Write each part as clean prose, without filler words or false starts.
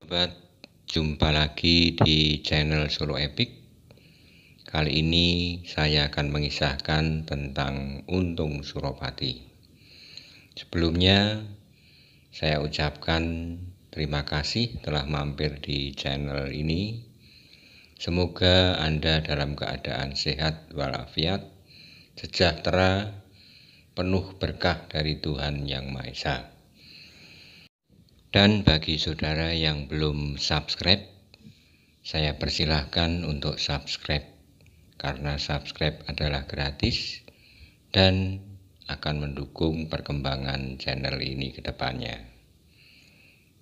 Sobat, jumpa lagi di channel Solo Epic. Kali ini saya akan mengisahkan tentang Untung Suropati. Sebelumnya saya ucapkan terima kasih telah mampir di channel ini. Semoga Anda dalam keadaan sehat walafiat, sejahtera, penuh berkah dari Tuhan Yang Maha Esa. Dan bagi saudara yang belum subscribe, saya persilahkan untuk subscribe karena subscribe adalah gratis dan akan mendukung perkembangan channel ini ke depannya.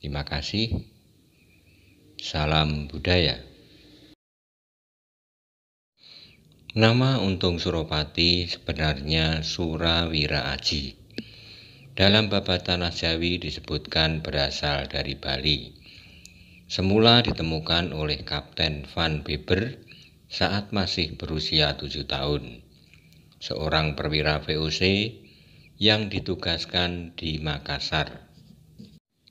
Terima kasih. Salam budaya. Nama Untung Suropati sebenarnya Surawira Aji. Dalam babatan Jawi disebutkan berasal dari Bali. Semula ditemukan oleh Kapten Van Beber saat masih berusia 7 tahun. Seorang perwira VOC yang ditugaskan di Makassar.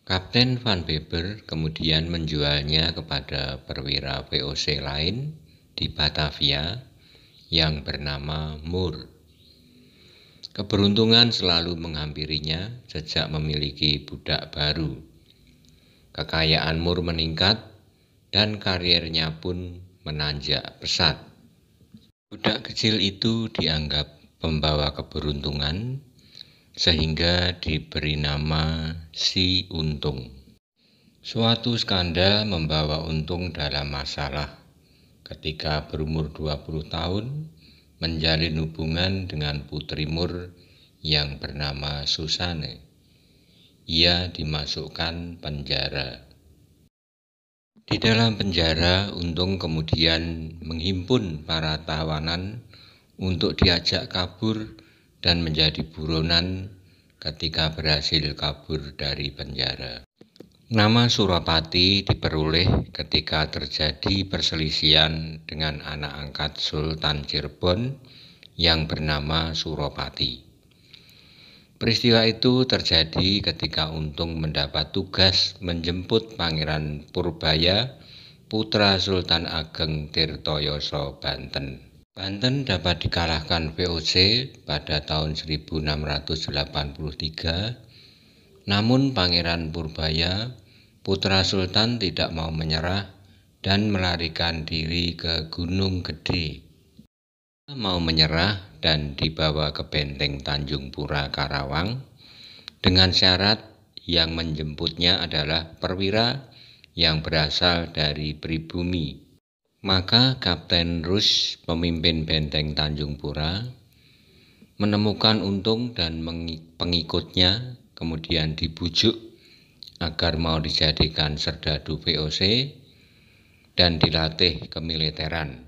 Kapten Van Beber kemudian menjualnya kepada perwira VOC lain di Batavia yang bernama Moore. Keberuntungan selalu menghampirinya sejak memiliki budak baru. Kekayaan Moore meningkat dan karirnya pun menanjak pesat. Budak kecil itu dianggap pembawa keberuntungan sehingga diberi nama Si Untung. Suatu skandal membawa Untung dalam masalah ketika berumur 20 tahun menjalin hubungan dengan putri Moore yang bernama Susane. Ia dimasukkan penjara. Di dalam penjara, Untung kemudian menghimpun para tawanan untuk diajak kabur dan menjadi buronan ketika berhasil kabur dari penjara. Nama Suropati diperoleh ketika terjadi perselisihan dengan anak angkat Sultan Cirebon yang bernama Suropati. Peristiwa itu terjadi ketika Untung mendapat tugas menjemput Pangeran Purbaya, putra Sultan Ageng Tirtoyoso Banten. Banten dapat dikalahkan VOC pada tahun 1683. Namun Pangeran Purbaya, putra Sultan, tidak mau menyerah dan melarikan diri ke Gunung Gede. Dia mau menyerah dan dibawa ke benteng Tanjung Pura Karawang dengan syarat yang menjemputnya adalah perwira yang berasal dari pribumi. Maka Kapten Rus, pemimpin benteng Tanjung Pura, menemukan Untung dan pengikutnya, kemudian dibujuk agar mau dijadikan serdadu VOC dan dilatih kemiliteran.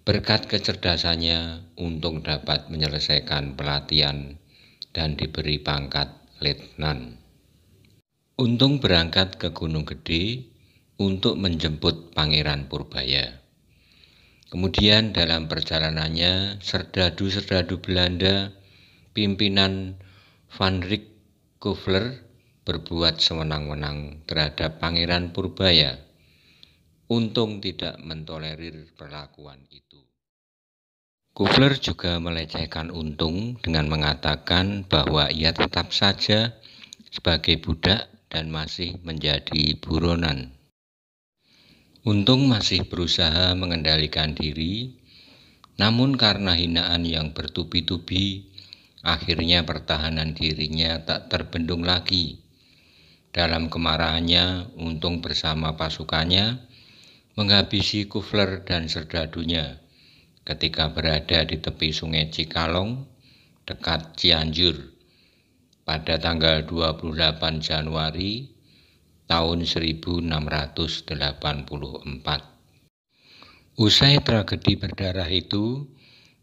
Berkat kecerdasannya, Untung dapat menyelesaikan pelatihan dan diberi pangkat letnan. Untung berangkat ke Gunung Gede untuk menjemput Pangeran Purbaya. Kemudian dalam perjalanannya, serdadu-serdadu Belanda pimpinan Van Rickhoffler berbuat sewenang-wenang terhadap Pangeran Purbaya. Untung tidak mentolerir perlakuan itu. Koffler juga melecehkan Untung dengan mengatakan bahwa ia tetap saja sebagai budak dan masih menjadi buronan. Untung masih berusaha mengendalikan diri, namun karena hinaan yang bertubi-tubi, akhirnya pertahanan dirinya tak terbendung lagi. Dalam kemarahannya, Untung bersama pasukannya menghabisi Koffler dan serdadunya ketika berada di tepi sungai Cikalong dekat Cianjur pada tanggal 28 Januari tahun 1684. Usai tragedi berdarah itu,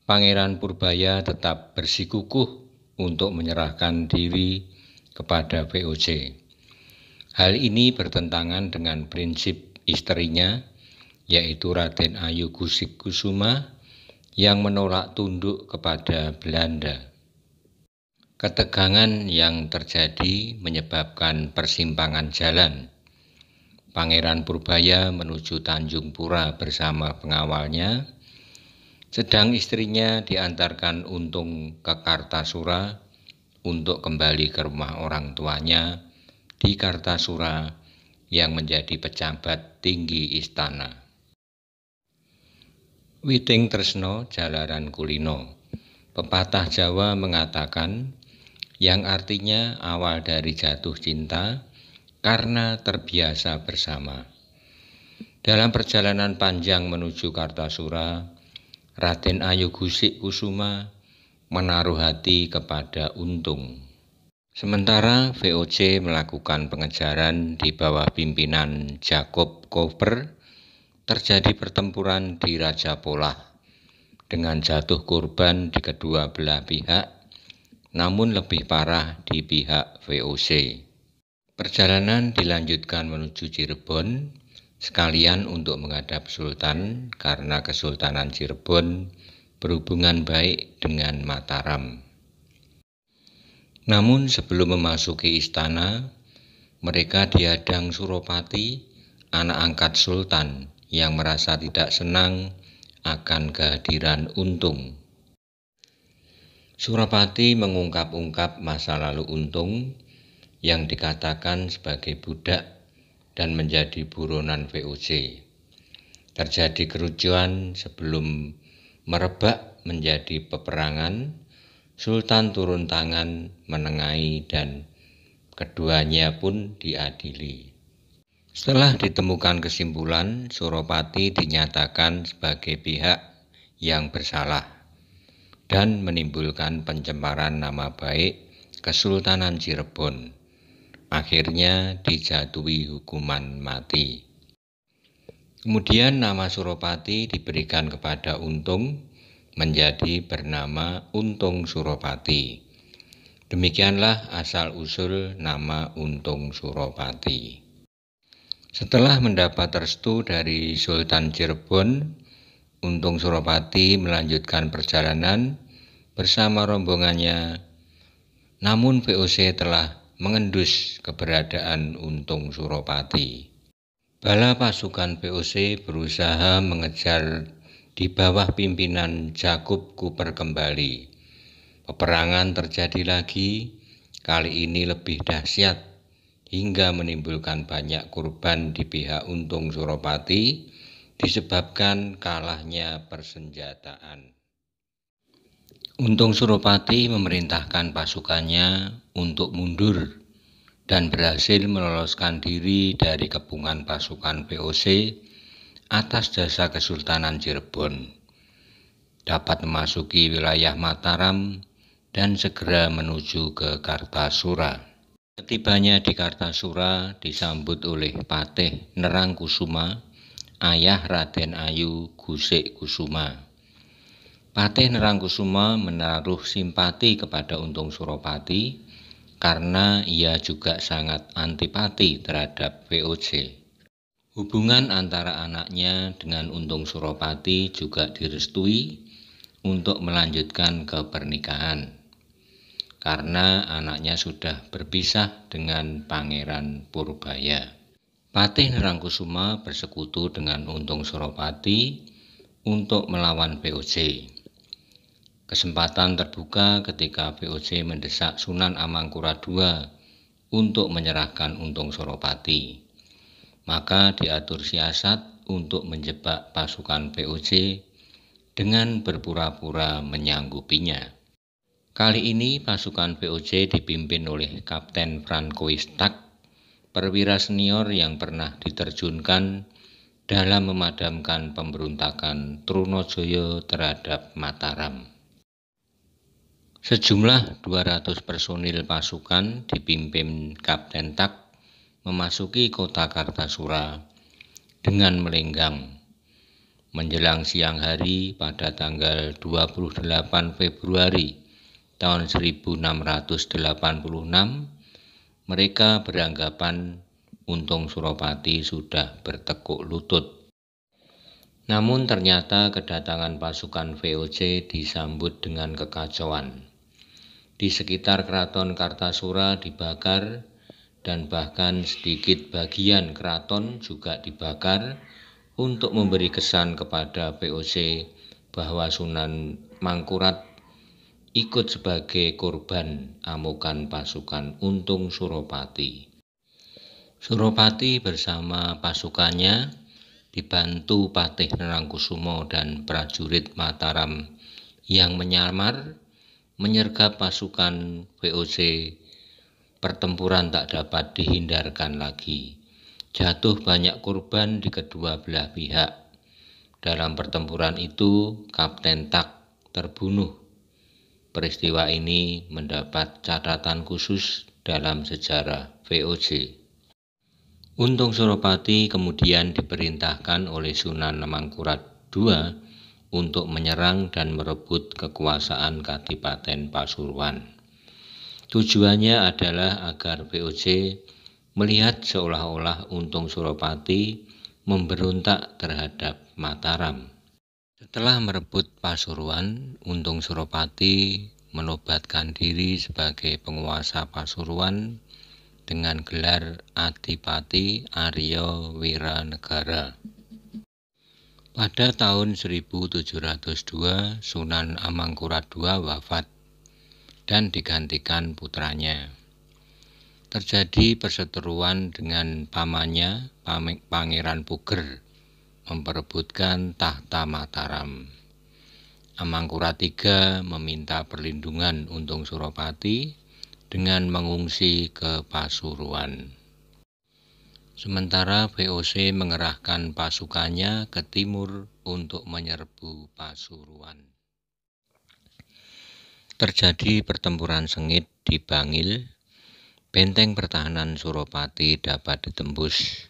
Pangeran Purbaya tetap bersikukuh untuk menyerahkan diri kepada VOC. Hal ini bertentangan dengan prinsip istrinya, yaitu Raden Ayu Kusuma, yang menolak tunduk kepada Belanda. Ketegangan yang terjadi menyebabkan persimpangan jalan. Pangeran Purbaya menuju Tanjung Pura bersama pengawalnya, sedang istrinya diantarkan Untung ke Kartasura untuk kembali ke rumah orang tuanya di Kartasura yang menjadi pejabat tinggi istana. Witing tresno jalaran kulino. Pepatah Jawa mengatakan yang artinya awal dari jatuh cinta karena terbiasa bersama. Dalam perjalanan panjang menuju Kartasura, Raden Ayu Gusik Kusuma menaruh hati kepada Untung. Sementara VOC melakukan pengejaran di bawah pimpinan Jacob Koper, terjadi pertempuran di Raja Polah dengan jatuh korban di kedua belah pihak, namun lebih parah di pihak VOC. Perjalanan dilanjutkan menuju Cirebon, sekalian untuk menghadap Sultan karena Kesultanan Cirebon berhubungan baik dengan Mataram. Namun sebelum memasuki istana, mereka dihadang Suropati, anak angkat Sultan, yang merasa tidak senang akan kehadiran Untung. Suropati mengungkap-ungkap masa lalu Untung yang dikatakan sebagai budak dan menjadi buronan VOC. Terjadi kericuhan sebelum merebak menjadi peperangan. Sultan turun tangan menengahi dan keduanya pun diadili. Setelah ditemukan kesimpulan, Suropati dinyatakan sebagai pihak yang bersalah dan menimbulkan pencemaran nama baik Kesultanan Cirebon. Akhirnya dijatuhi hukuman mati. Kemudian nama Suropati diberikan kepada Untung menjadi bernama Untung Suropati. Demikianlah asal-usul nama Untung Suropati. Setelah mendapat restu dari Sultan Cirebon, Untung Suropati melanjutkan perjalanan bersama rombongannya, namun VOC telah mengendus keberadaan Untung Suropati. Bala pasukan VOC berusaha mengejar di bawah pimpinan Jacob Koper kembali. Peperangan terjadi lagi, kali ini lebih dahsyat hingga menimbulkan banyak korban di pihak Untung Suropati disebabkan kalahnya persenjataan. Untung Suropati memerintahkan pasukannya untuk mundur dan berhasil meloloskan diri dari kepungan pasukan VOC atas jasa Kesultanan Cirebon. Dapat memasuki wilayah Mataram dan segera menuju ke Kartasura. Ketibanya di Kartasura disambut oleh Patih Nerangkusuma, ayah Raden Ayu Gusik Kusuma. Patih Nerangkusuma menaruh simpati kepada Untung Suropati karena ia juga sangat antipati terhadap VOC. Hubungan antara anaknya dengan Untung Suropati juga direstui untuk melanjutkan ke pernikahan, karena anaknya sudah berpisah dengan Pangeran Purbaya. Patih Nerangkusuma bersekutu dengan Untung Suropati untuk melawan VOC. Kesempatan terbuka ketika VOC mendesak Sunan Amangkurat II untuk menyerahkan Untung Suropati. Maka diatur siasat untuk menjebak pasukan VOC dengan berpura-pura menyanggupinya. Kali ini pasukan VOC dipimpin oleh Kapten Francois Tak, perwira senior yang pernah diterjunkan dalam memadamkan pemberontakan Trunojoyo terhadap Mataram. Sejumlah 200 personil pasukan dipimpin Kapten Tak memasuki kota Kartasura dengan melenggang. Menjelang siang hari pada tanggal 28 Februari tahun 1686, mereka beranggapan Untung Suropati sudah bertekuk lutut. Namun ternyata kedatangan pasukan VOC disambut dengan kekacauan. Di sekitar keraton Kartasura dibakar dan bahkan sedikit bagian keraton juga dibakar untuk memberi kesan kepada VOC bahwa Sunan Mangkurat ikut sebagai korban amukan pasukan Untung Suropati. Suropati bersama pasukannya dibantu Patih Nerangkusumo dan prajurit Mataram yang menyamar menyergap pasukan VOC. Pertempuran tak dapat dihindarkan lagi. Jatuh banyak korban di kedua belah pihak. Dalam pertempuran itu, Kapten Tak terbunuh. Peristiwa ini mendapat catatan khusus dalam sejarah VOC. Untung Suropati kemudian diperintahkan oleh Sunan Mangkurat II untuk menyerang dan merebut kekuasaan Kadipaten Pasuruan. Tujuannya adalah agar VOC melihat seolah-olah Untung Suropati memberontak terhadap Mataram. Setelah merebut Pasuruan, Untung Suropati menobatkan diri sebagai penguasa Pasuruan dengan gelar Adipati Arya Wiranegara. Pada tahun 1702, Sunan Amangkurat II wafat dan digantikan putranya. Terjadi perseteruan dengan pamannya, Pangeran Puger, memperebutkan tahta Mataram. Amangkurat III meminta perlindungan Untung Suropati dengan mengungsi ke Pasuruan. Sementara VOC mengerahkan pasukannya ke timur untuk menyerbu Pasuruan. Terjadi pertempuran sengit di Bangil. Benteng pertahanan Suropati dapat ditembus.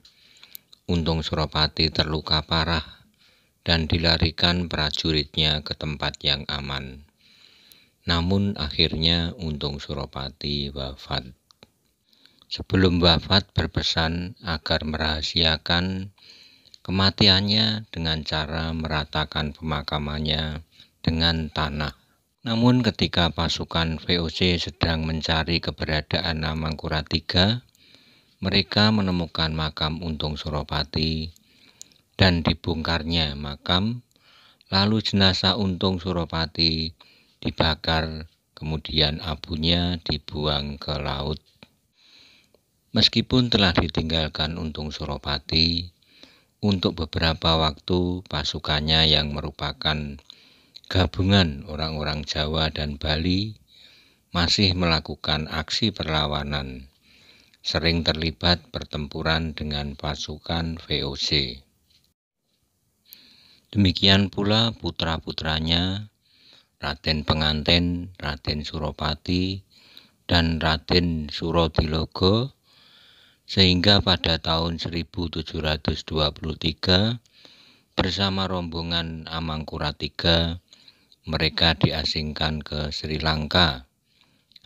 Untung Suropati terluka parah dan dilarikan prajuritnya ke tempat yang aman. Namun akhirnya Untung Suropati wafat. Sebelum wafat berpesan agar merahasiakan kematiannya dengan cara meratakan pemakamannya dengan tanah. Namun ketika pasukan VOC sedang mencari keberadaan Amangkurat III, mereka menemukan makam Untung Suropati dan dibongkarnya makam, lalu jenazah Untung Suropati dibakar, kemudian abunya dibuang ke laut. Meskipun telah ditinggalkan Untung Suropati, untuk beberapa waktu pasukannya yang merupakan gabungan orang-orang Jawa dan Bali masih melakukan aksi perlawanan, sering terlibat pertempuran dengan pasukan VOC. Demikian pula putra-putranya, Raden Penganten, Raden Suropati, dan Raden Surodilogo, sehingga pada tahun 1723 bersama rombongan Amangkurat III mereka diasingkan ke Sri Lanka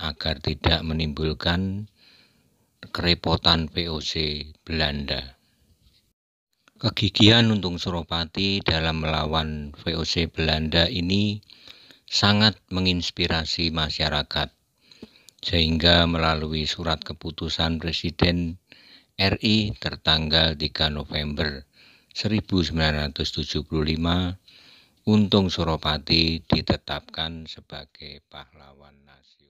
agar tidak menimbulkan kerepotan VOC Belanda. Kegigihan Untung Suropati dalam melawan VOC Belanda ini sangat menginspirasi masyarakat, sehingga melalui surat keputusan Presiden RI tertanggal 3 November 1975, Untung Suropati ditetapkan sebagai pahlawan nasional.